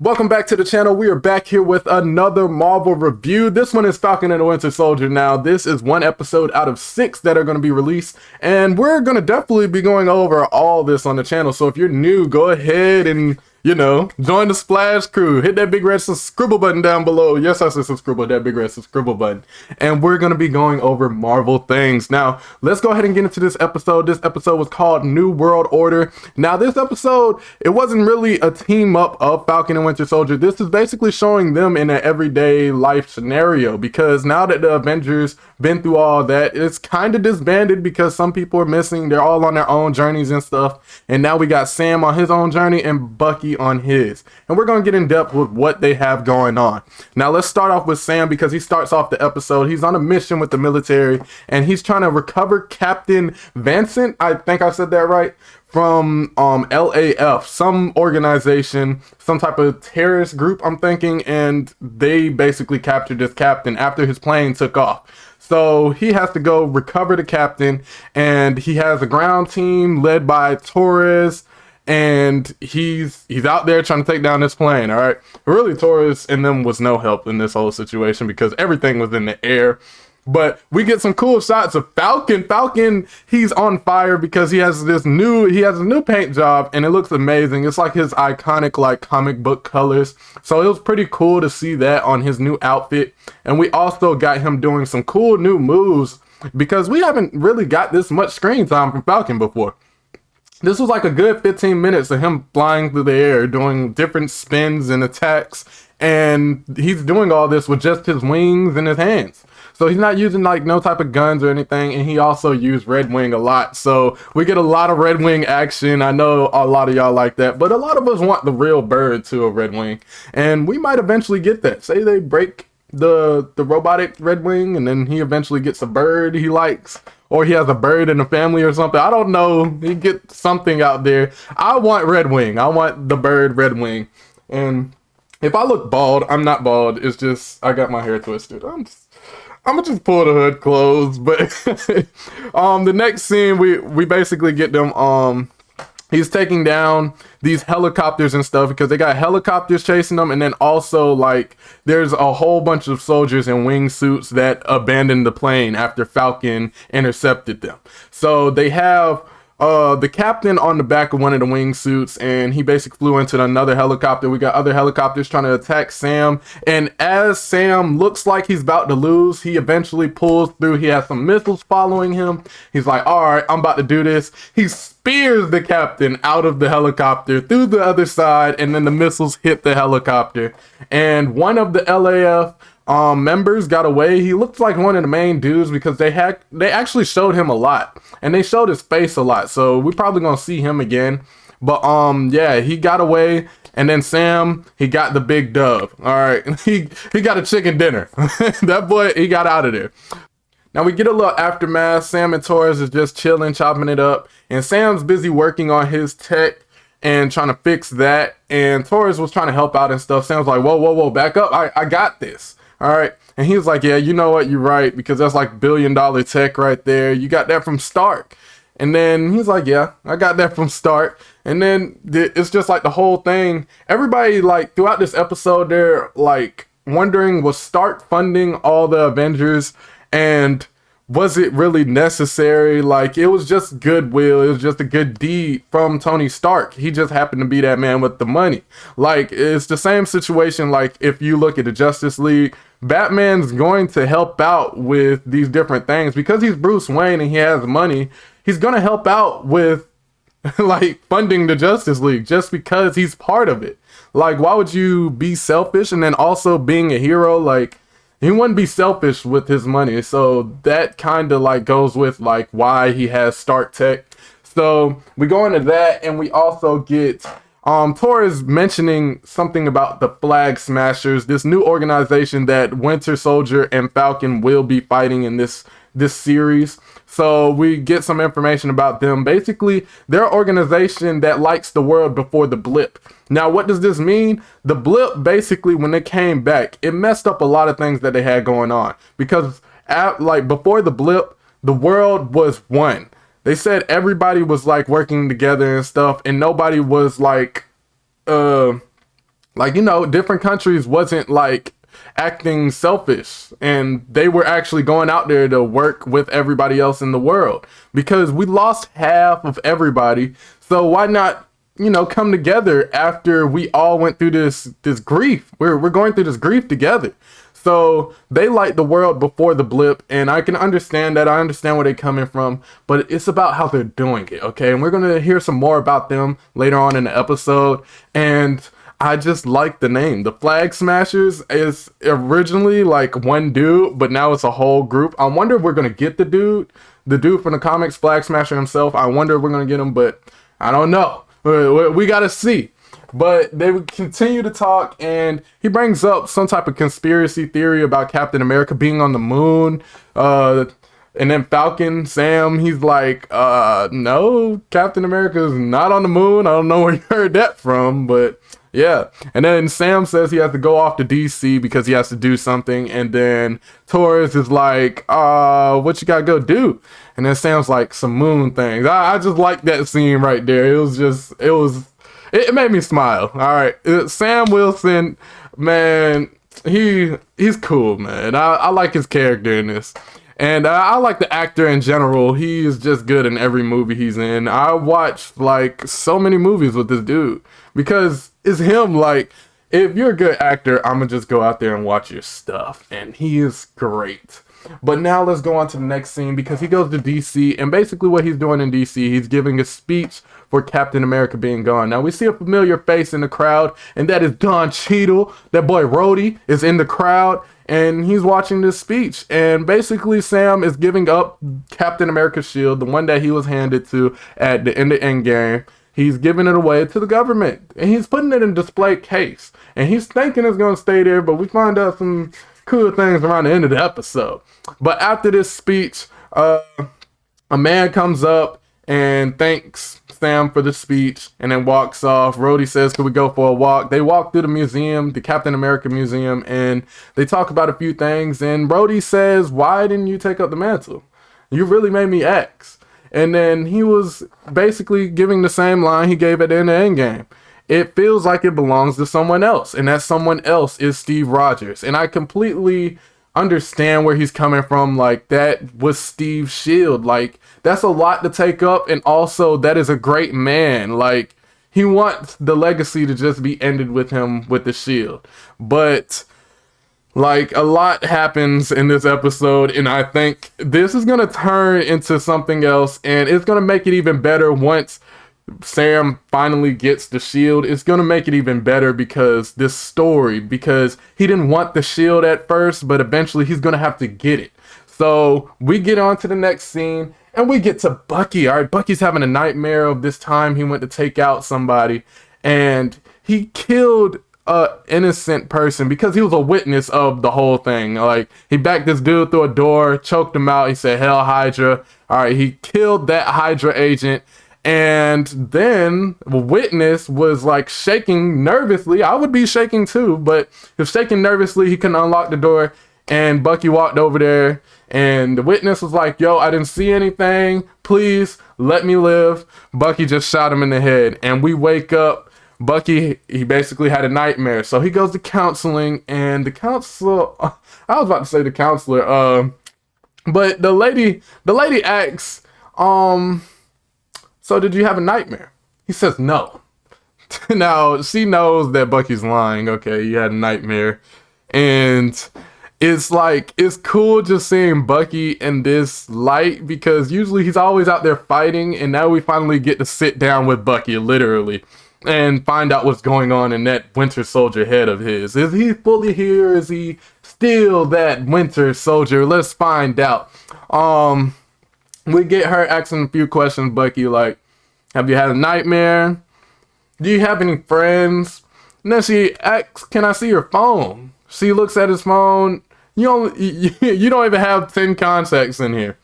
Welcome back to the channel. We are back here with another Marvel review. This one is Falcon and the Winter Soldier. Now, this is one episode out of 6 that are going to be released, and we're going to definitely be going over all this on the channel. So if you're new, go ahead and, join the Splash crew. Hit that big red subscribe button down below. Yes, I said subscribe, that big red subscribe button. And we're going to be going over Marvel things. Now, let's go ahead and get into this episode. This episode was called New World Order. Now, this episode, it wasn't really a team up of Falcon and Winter Soldier. This is basically showing them in an everyday life scenario, because now that the Avengers been through all that, it's kind of disbanded because some people are missing. They're all on their own journeys and stuff. And now we got Sam on his own journey and Bucky on his. And we're going to get in depth with what they have going on. Now, let's start off with Sam, because he starts off the episode. He's on a mission with the military, and he's trying to recover Captain Vincent. I think I said that right. From LAF, some organization, some type of terrorist group, I'm thinking, and they basically captured this captain after his plane took off. So he has to go recover the captain, and he has a ground team led by Torres, and he's out there trying to take down this plane. All right, really, Torres and them was no help in this whole situation because everything was in the air. But we get some cool shots of Falcon. Falcon, he's on fire because he has a new paint job, and it looks amazing. It's like his iconic like comic book colors. So it was pretty cool to see that on his new outfit. And we also got him doing some cool new moves, because we haven't really got this much screen time from Falcon before. This was like a good 15 minutes of him flying through the air, doing different spins and attacks. And he's doing all this with just his wings and his hands. So he's not using like no type of guns or anything, and he also used Red Wing a lot. So we get a lot of Red Wing action. I know a lot of y'all like that, but a lot of us want the real bird to a Red Wing, and we might eventually get that. Say they break the robotic Red Wing, and then he eventually gets a bird he likes, or he has a bird in the family or something. I don't know. He gets something out there. I want Red Wing. I want the bird Red Wing. And if I look bald, I'm not bald. It's just I got my hair twisted. I'm gonna just pull the hood closed. But the next scene, we basically get them. He's taking down these helicopters and stuff, because they got helicopters chasing them, and then also like there's a whole bunch of soldiers in wingsuits that abandoned the plane after Falcon intercepted them. So they have the captain on the back of one of the wingsuits, and he basically flew into another helicopter. We got other helicopters trying to attack Sam, and as Sam looks like he's about to lose, he eventually pulls through. He has some missiles following him. He's like, all right, I'm about to do this. He spears the captain out of the helicopter through the other side, and then the missiles hit the helicopter, and one of the LAF members got away. He looks like one of the main dudes, because they actually showed him a lot, and they showed his face a lot, so we're probably gonna see him again. But yeah, he got away, and then Sam, he got the big dub. All right, he got a chicken dinner. That boy, he got out of there. Now we get a little aftermath. Sam and Torres is just chilling, chopping it up, and Sam's busy working on his tech and trying to fix that, and Torres was trying to help out and stuff. Sam's like, whoa, back up, I got this. All right. And he was like, yeah, you know what? You're right, because that's like $1 billion tech right there. You got that from Stark. And then he's like, yeah, I got that from Stark. And then it's just like the whole thing. Everybody, like, throughout this episode, they're like wondering, was Stark funding all the Avengers? And was it really necessary? Like, it was just goodwill. It was just a good deed from Tony Stark. He just happened to be that man with the money. Like, it's the same situation. Like, if you look at the Justice League, Batman's going to help out with these different things because he's Bruce Wayne and he has money. He's going to help out with like funding the Justice League just because he's part of it. Like, why would you be selfish? And then also being a hero, like, he wouldn't be selfish with his money. So that kind of like goes with like why he has Stark Tech. So we go into that, and we also get Torres mentioning something about the Flag Smashers, this new organization that Winter Soldier and Falcon will be fighting in this series. So we get some information about them. Basically, they're an organization that likes the world before the blip. Now, what does this mean? The blip, basically, when they came back, it messed up a lot of things that they had going on. Because like before the blip, the world was one. They said everybody was like working together and stuff, and nobody was like Like, you know, different countries wasn't like acting selfish, and they were actually going out there to work with everybody else in the world, because we lost half of everybody. So why not, you know, come together after we all went through this grief? We're going through this grief together. So they light the world before the blip, and I can understand that. I understand where they're coming from, but it's about how they're doing it, okay? And we're going to hear some more about them later on in the episode, and I just like the name. The Flag Smashers is originally like one dude, but now it's a whole group. I wonder if we're going to get the dude from the comics, Flag Smasher himself. I wonder if we're going to get him, but I don't know. We got to see. But they would continue to talk, and he brings up some type of conspiracy theory about Captain America being on the moon. And then Falcon, Sam, he's like, no, Captain America is not on the moon. I don't know where you heard that from, but yeah. And then Sam says he has to go off to DC because he has to do something. And then Taurus is like, what you gotta go do? And then Sam's like, some moon things. I just like that scene right there. It made me smile. All right, Sam Wilson, man, he's cool, man. I like his character in this, and I like the actor in general. He is just good in every movie he's in. I watched like so many movies with this dude because it's him. Like, if you're a good actor, I'm gonna just go out there and watch your stuff, and he is great. But now let's go on to the next scene, because he goes to DC, and basically what he's doing in DC, he's giving a speech for Captain America being gone. Now we see a familiar face in the crowd, and that is Don Cheadle. That boy Rhodey is in the crowd, and he's watching this speech. And basically Sam is giving up Captain America's shield, the one that he was handed to at the end of Endgame. He's giving it away to the government, and he's putting it in display case. And he's thinking it's going to stay there, but we find out some cool things around the end of the episode. But after this speech, a man comes up and thanks Sam for the speech and then walks off. Rhodey says, could we go for a walk? They walk through the museum, the Captain America museum, and they talk about a few things. And Rhodey says, why didn't you take up the mantle? You really made me X. And then he was basically giving the same line he gave at the end of Endgame. It feels like it belongs to someone else, and that someone else is Steve Rogers. And I completely understand where he's coming from. Like, that was Steve's shield. Like, that's a lot to take up, and also that is a great man. Like, he wants the legacy to just be ended with him with the shield. But like, a lot happens in this episode, and I think this is gonna turn into something else, and it's gonna make it even better once Sam finally gets the shield. It's gonna make it even better because this story, because he didn't want the shield at first, but eventually he's gonna have to get it. So we get on to the next scene, and we get to Bucky. All right, Bucky's having a nightmare of this time he went to take out somebody, and he killed a innocent person because he was a witness of the whole thing. Like, he backed this dude through a door, choked him out. He said, "Hell, Hydra." All right, he killed that Hydra agent. And then the witness was like shaking nervously. I would be shaking too, but he was shaking nervously. He couldn't unlock the door, and Bucky walked over there, and the witness was like, yo, I didn't see anything. Please let me live. Bucky just shot him in the head, and we wake up. Bucky, he basically had a nightmare. So he goes to counseling, and the counselor, I was about to say the counselor, but the lady asks, so did you have a nightmare? He says no. Now, she knows that Bucky's lying. Okay, you had a nightmare. And it's like, it's cool just seeing Bucky in this light, because usually he's always out there fighting, and now we finally get to sit down with Bucky, literally, and find out what's going on in that Winter Soldier head of his. Is he fully here? Is he still that Winter Soldier? Let's find out. We get her asking a few questions, Bucky, like, have you had a nightmare? Do you have any friends? And then she asks, can I see your phone? She looks at his phone. You don't even have 10 contacts in here.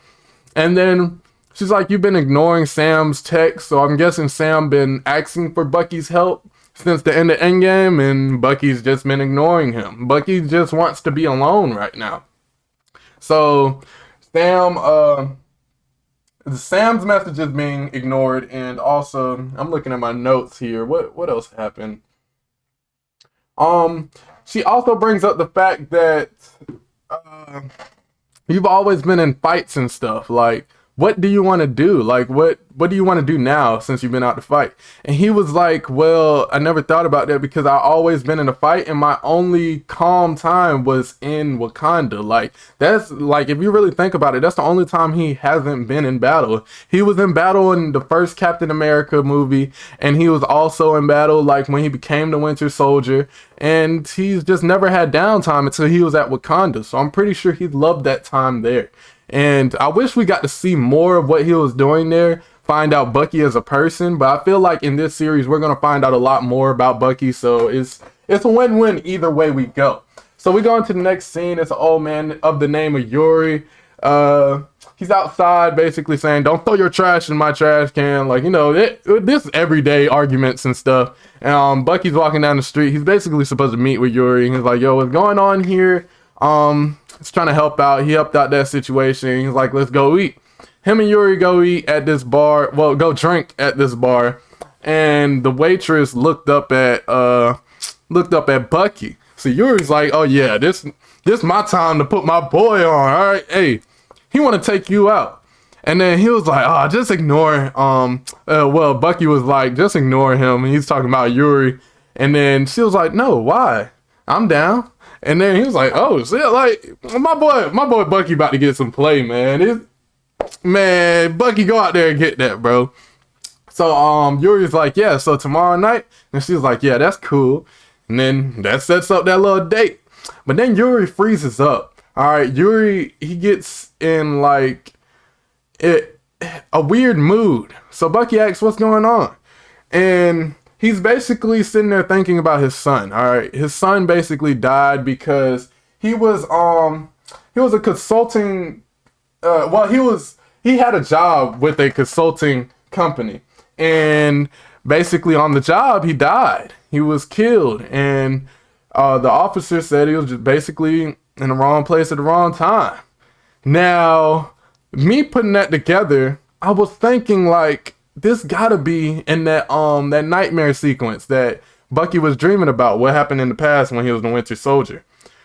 And then she's like, you've been ignoring Sam's text, so I'm guessing Sam been asking for Bucky's help since the end of Endgame, and Bucky's just been ignoring him. Bucky just wants to be alone right now. So Sam's message is being ignored, and also I'm looking at my notes here. What else happened? Um, she also brings up the fact that uh, you've always been in fights and stuff. Like, what do you want to do? Like, what do you want to do now since you've been out to fight? And he was like, well, I never thought about that because I always been in a fight, and my only calm time was in Wakanda. Like, that's like, if you really think about it, that's the only time he hasn't been in battle. He was in battle in the first Captain America movie, and he was also in battle like when he became the Winter Soldier. And he's just never had downtime until he was at Wakanda. So I'm pretty sure he loved that time there. And I wish we got to see more of what he was doing there, find out Bucky as a person. But I feel like in this series, we're going to find out a lot more about Bucky. So it's a win-win either way we go. So we go into the next scene. It's an old man of the name of Yuri. He's outside basically saying, don't throw your trash in my trash can. Like, you know, this everyday arguments and stuff. And Bucky's walking down the street. He's basically supposed to meet with Yuri. He's like, yo, what's going on here? He's trying to help out. He helped out that situation. He's like, let's go eat. Him and Yuri go eat at this bar. Well, go drink at this bar. And the waitress looked up at Bucky. So Yuri's like, oh yeah, this my time to put my boy on. All right, hey, he want to take you out. And then he was like, oh, just ignore. Well, Bucky was like, just ignore him. And he's talking about Yuri. And then she was like, no, why? I'm down. And then he was like, oh, shit, like, my boy Bucky about to get some play, man. Man, Bucky, go out there and get that, bro. So Yuri's like, yeah, so tomorrow night? And she was like, yeah, that's cool. And then that sets up that little date. But then Yuri freezes up. All right, Yuri, he gets in like a weird mood. So Bucky asks, what's going on? And he's basically sitting there thinking about his son. All right, his son basically died because he was a consulting. He had a job with a consulting company, and basically on the job he died. He was killed, and the officer said he was just basically in the wrong place at the wrong time. Now, me putting that together, I was thinking like, this gotta be in that nightmare sequence that Bucky was dreaming about, what happened in the past when he was the Winter Soldier.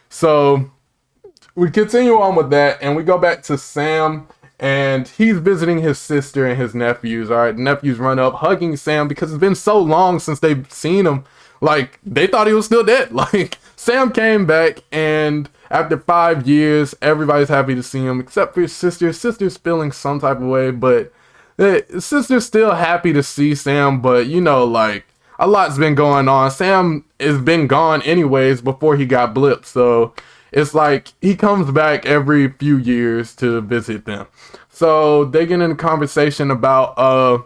So we continue on with that, and we go back to Sam, and he's visiting his sister and his nephews. All right, the nephews run up hugging Sam because it's been so long since they've seen him. Like, they thought he was still dead. Like, Sam came back, and after 5 years, everybody's happy to see him except for his sister. His sister's feeling some type of way, but his sister's still happy to see Sam. But, you know, like, a lot's been going on. Sam has been gone anyways before he got blipped, so it's like he comes back every few years to visit them. So they get in a conversation about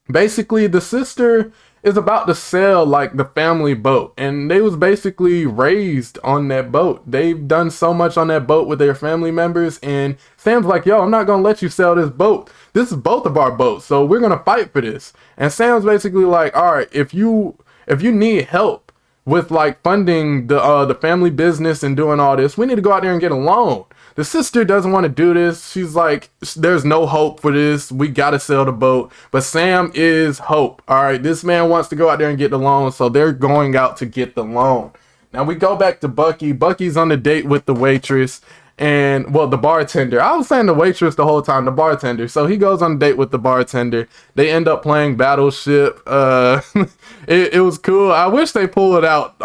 basically the sister is about to sell like the family boat, and they was basically raised on that boat. They've done so much on that boat with their family members, and Sam's like, yo, I'm not gonna let you sell this boat. This is both of our boats, so we're gonna fight for this. And Sam's basically like, all right, if you need help with like funding the family business and doing all this, we need to go out there and get a loan. The sister doesn't want to do this. She's like, there's no hope for this. We got to sell the boat. But Sam is hope. All right, this man wants to go out there and get the loan, so they're going out to get the loan. Now we go back to Bucky. Bucky's on a date with the waitress and, well, the bartender. I was saying the waitress the whole time, the bartender. So he goes on a date with the bartender. They end up playing Battleship. It was cool. I wish they pulled out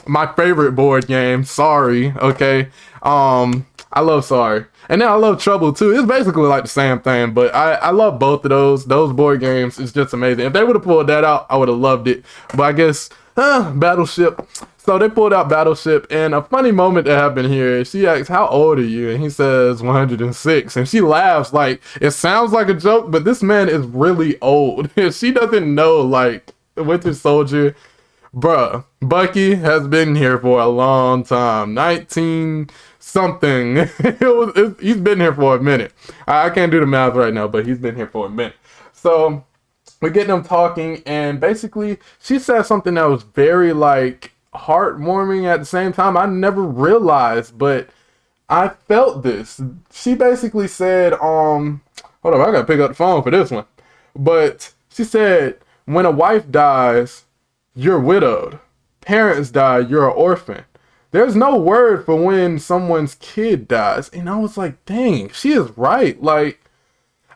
my favorite board game, Sorry, okay? I love Sorry. And then I love Trouble too. It's basically like the same thing, but I love both of those. Those board games is just amazing. If they would have pulled that out, I would have loved it. But I guess, Battleship. So they pulled out Battleship, and a funny moment that happened here, she asks, how old are you? And he says 106, and she laughs like, it sounds like a joke, but this man is really old. She doesn't know, like, the Winter Soldier. Bruh, Bucky has been here for a long time. 19 something. He's been here for a minute. I can't do the math right now, but he's been here for a minute. So we're getting them talking, and basically she said something that was very like heartwarming at the same time. I never realized, but I felt this. She basically said, hold on, I gotta pick up the phone for this one. But she said, when a wife dies, you're widowed. parents die, you're an orphan. There's no word for when someone's kid dies. And I was like, dang, she is right. Like,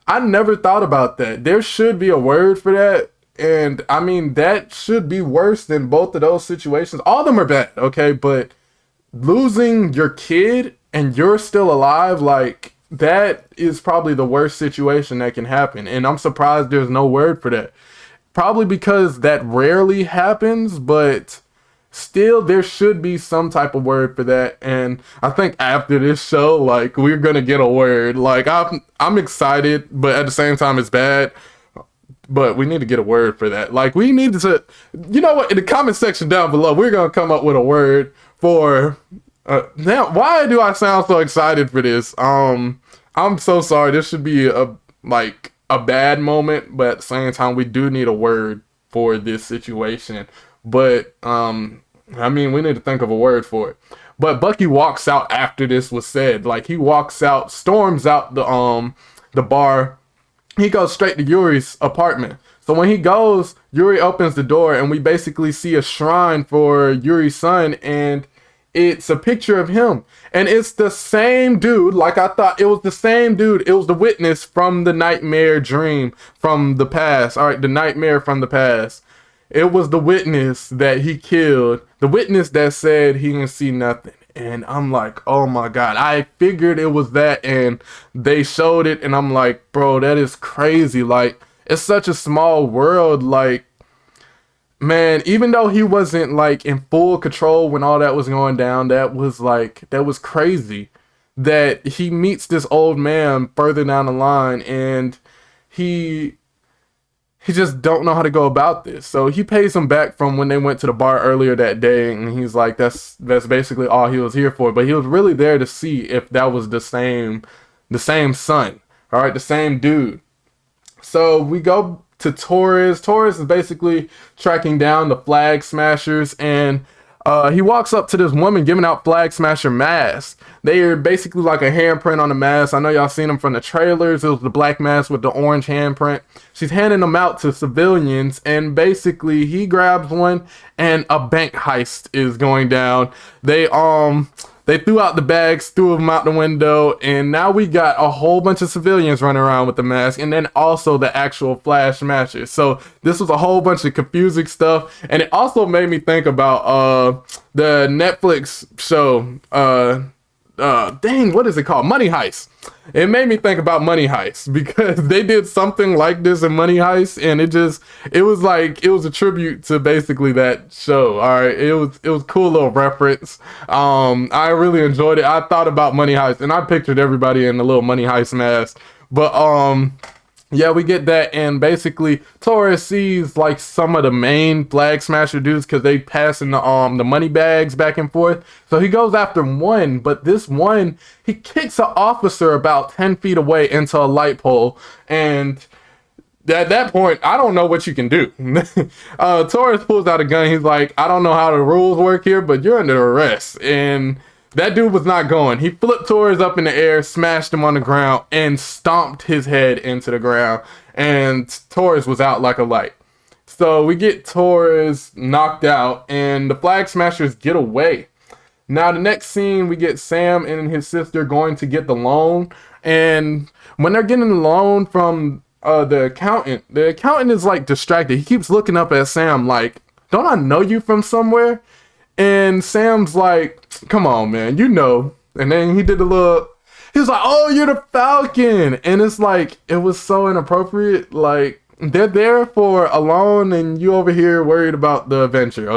I never thought about that. There should be a word for that. And I mean, that should be worse than both of those situations. All of them are bad, okay? But losing your kid and you're still alive, like, that is probably the worst situation that can happen. And I'm surprised there's no word for that. Probably because that rarely happens, but still there should be some type of word for that. And I think after this show, like, we're gonna get a word. Like, I'm excited, but at the same time it's bad. But we need to get a word for that. Like, we need to, you know what, in the comment section down below, we're gonna come up with a word for now. Why do I sound so excited for this? I'm so sorry. This should be a bad moment, but at the same time we do need a word for this situation. But I mean, we need to think of a word for it. But Bucky walks out after this was said. Like, he walks out, storms out the bar. He goes straight to Yuri's apartment. So when he goes, Yuri opens the door and we basically see a shrine for Yuri's son, and it's a picture of him. And it's the same dude. Like, I thought it was the same dude. It was the witness from the nightmare dream from the past. All right, the nightmare from the past. It was the witness that he killed. The witness that said he didn't see nothing. And I'm like, oh my God. I figured it was that, and they showed it, and I'm like, bro, that is crazy. Like, it's such a small world. Like, man, even though he wasn't like in full control when all that was going down, that was crazy. That he meets this old man further down the line, and he just don't know how to go about this. So he pays him back from when they went to the bar earlier that day, and he's like, that's basically all he was here for. But he was really there to see if that was the same son, all right, the same dude. So we go to Torres. Torres is basically tracking down the Flag Smashers, and he walks up to this woman giving out Flag Smasher masks. They are basically like a handprint on the mask. I know y'all seen them from the trailers. It was the black mask with the orange handprint. She's handing them out to civilians, and basically he grabs one, and a bank heist is going down. They threw out the bags, threw them out the window, and now we got a whole bunch of civilians running around with the mask, and then also the actual Flag Smashers. So this was a whole bunch of confusing stuff, and it also made me think about the Netflix show, dang, what is it called? Money Heist. It made me think about Money Heist because they did something like this in Money Heist, and it was a tribute to basically that show. All right, it was a cool little reference. I really enjoyed it. I thought about Money Heist, and I pictured everybody in a little Money Heist mask. But yeah, we get that, and basically Torres sees like some of the main Flag Smasher dudes because they passing the money bags back and forth. So he goes after one, but this one, he kicks an officer about 10 feet away into a light pole, and at that point, I don't know what you can do. Torres pulls out a gun. He's like, I don't know how the rules work here, but you're under arrest. And that dude was not going. He flipped Torres up in the air, smashed him on the ground, and stomped his head into the ground. And Torres was out like a light. So we get Torres knocked out, and the Flag Smashers get away. Now the next scene, we get Sam and his sister going to get the loan. And when they're getting the loan from the accountant is like distracted. He keeps looking up at Sam like, don't I know you from somewhere? And Sam's like, come on, man, you know. And then he was like, oh, you're the Falcon. And it's like, it was so inappropriate. Like, they're there for a loan, and you over here worried about the adventure.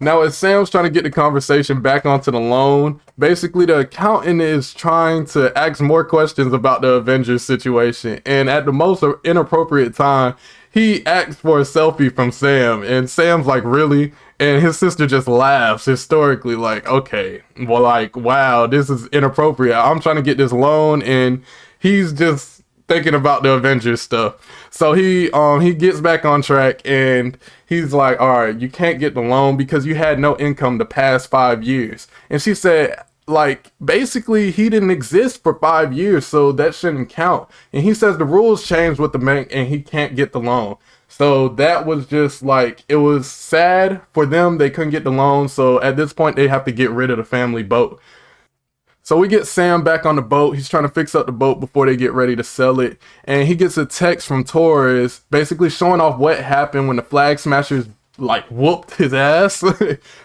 Now, as Sam's trying to get the conversation back onto the loan, basically the accountant is trying to ask more questions about the Avengers situation. And at the most inappropriate time, he asks for a selfie from Sam. And Sam's like, really? And his sister just laughs historically, like, okay, well, like, wow, this is inappropriate. I'm trying to get this loan, and he's just thinking about the Avengers stuff. So he gets back on track, and he's like, all right, you can't get the loan because you had no income the past 5 years. And she said, like, basically he didn't exist for 5 years, so that shouldn't count. And he says the rules changed with the bank, and he can't get the loan. So that was just like, it was sad for them. They couldn't get the loan. So at this point, they have to get rid of the family boat. So we get Sam back on the boat. He's trying to fix up the boat before they get ready to sell it. And he gets a text from Torres basically showing off what happened when the Flag Smashers like whooped his ass.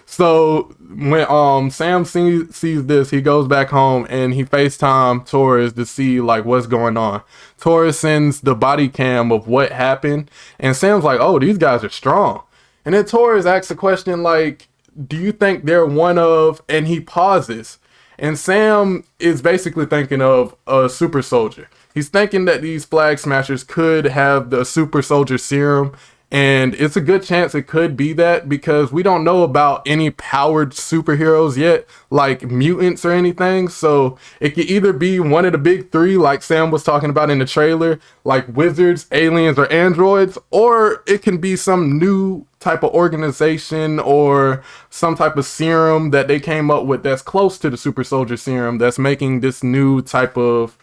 So when Sam sees this, he goes back home and he FaceTime Torres to see like what's going on. Torres sends the body cam of what happened, and Sam's like, oh, these guys are strong. And then Torres asks a question like, do you think they're one of, and he pauses. And Sam is basically thinking of a super soldier. He's thinking that these Flag Smashers could have the super soldier serum. And it's a good chance it could be that, because we don't know about any powered superheroes yet, like mutants or anything. So it could either be one of the big three, like Sam was talking about in the trailer, like wizards, aliens, or androids, or it can be some new type of organization or some type of serum that they came up with that's close to the super soldier serum that's making this new type of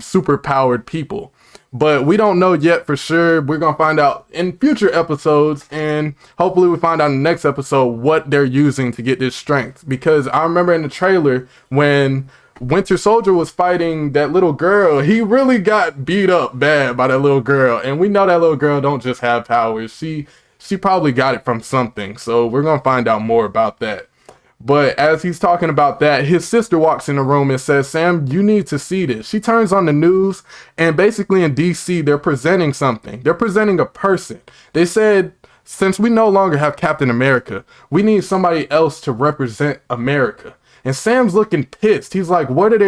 super powered people. But we don't know yet for sure. We're going to find out in future episodes, and hopefully we find out in the next episode what they're using to get this strength. Because I remember in the trailer when Winter Soldier was fighting that little girl, he really got beat up bad by that little girl. And we know that little girl don't just have powers. She probably got it from something. So we're going to find out more about that. But as he's talking about that, his sister walks in the room and says, Sam, you need to see this. She turns on the news, and basically in DC, they're presenting something. They're presenting a person. They said, since we no longer have Captain America, we need somebody else to represent America. And Sam's looking pissed. He's like, what are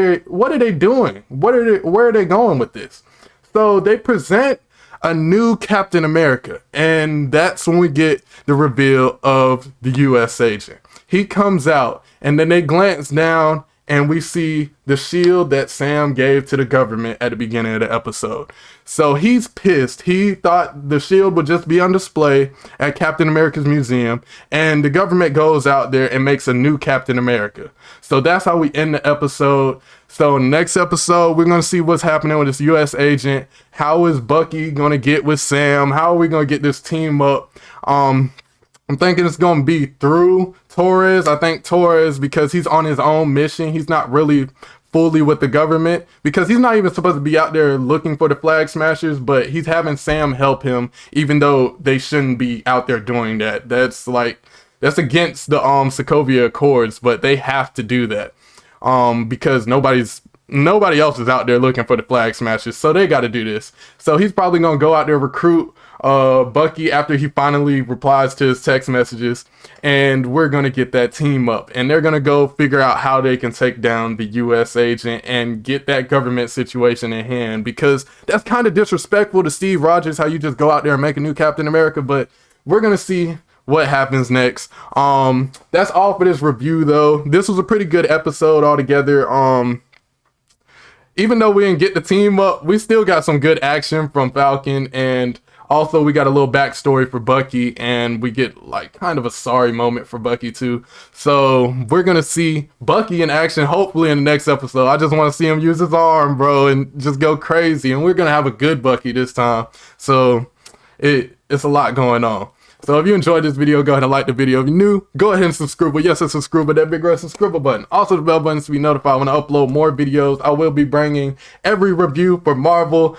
they doing? Where are they going with this? So they present a new Captain America, and that's when we get the reveal of the US agent. He comes out, and then they glance down, and we see the shield that Sam gave to the government at the beginning of the episode. So he's pissed. He thought the shield would just be on display at Captain America's museum, and the government goes out there and makes a new Captain America. So that's how we end the episode. So next episode, we're going to see what's happening with this U.S. agent. How is Bucky going to get with Sam? How are we going to get this team up? I'm thinking it's going to be through Torres. I think Torres, because he's on his own mission, he's not really fully with the government, because he's not even supposed to be out there looking for the Flag Smashers, but he's having Sam help him, even though they shouldn't be out there doing that. That's against the Sokovia Accords, but they have to do that because nobody else is out there looking for the Flag Smashers, so they got to do this. So he's probably going to go out there, recruit Bucky after he finally replies to his text messages, and we're going to get that team up, and they're going to go figure out how they can take down the US agent and get that government situation in hand, because that's kind of disrespectful to Steve Rogers, how you just go out there and make a new Captain America. But we're going to see what happens next. That's all for this review, though. This was a pretty good episode altogether. Even though we didn't get the team up, we still got some good action from Falcon, and also we got a little backstory for Bucky, and we get like kind of a sorry moment for Bucky too. So we're gonna see Bucky in action hopefully in the next episode. I just want to see him use his arm, bro, and just go crazy, and we're gonna have a good Bucky this time. So it's a lot going on. So if you enjoyed this video, go ahead and like the video. If you're new, go ahead and subscribe. Yes, it's subscribe with that big red subscribe button. Also the bell button to be notified when I upload more videos. I will be bringing every review for Marvel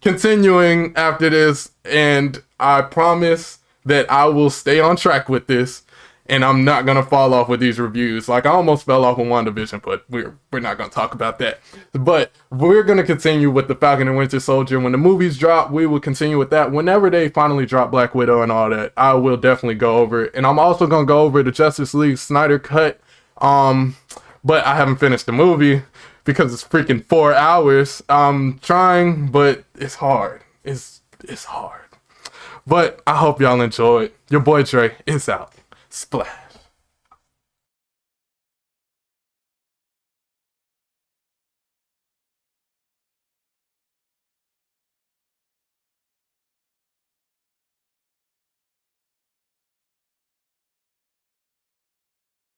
continuing after this, and I promise that I will stay on track with this, and I'm not gonna fall off with these reviews. Like, I almost fell off with WandaVision, but we're not gonna talk about that. But we're gonna continue with the Falcon and Winter Soldier. When the movies drop, we will continue with that. Whenever they finally drop Black Widow and all that, I will definitely go over it. And I'm also gonna go over the Justice League Snyder cut. But I haven't finished the movie because it's freaking 4 hours. I'm trying, but it's hard. It's hard. But I hope y'all enjoyed. Your boy Dre is out. Splat.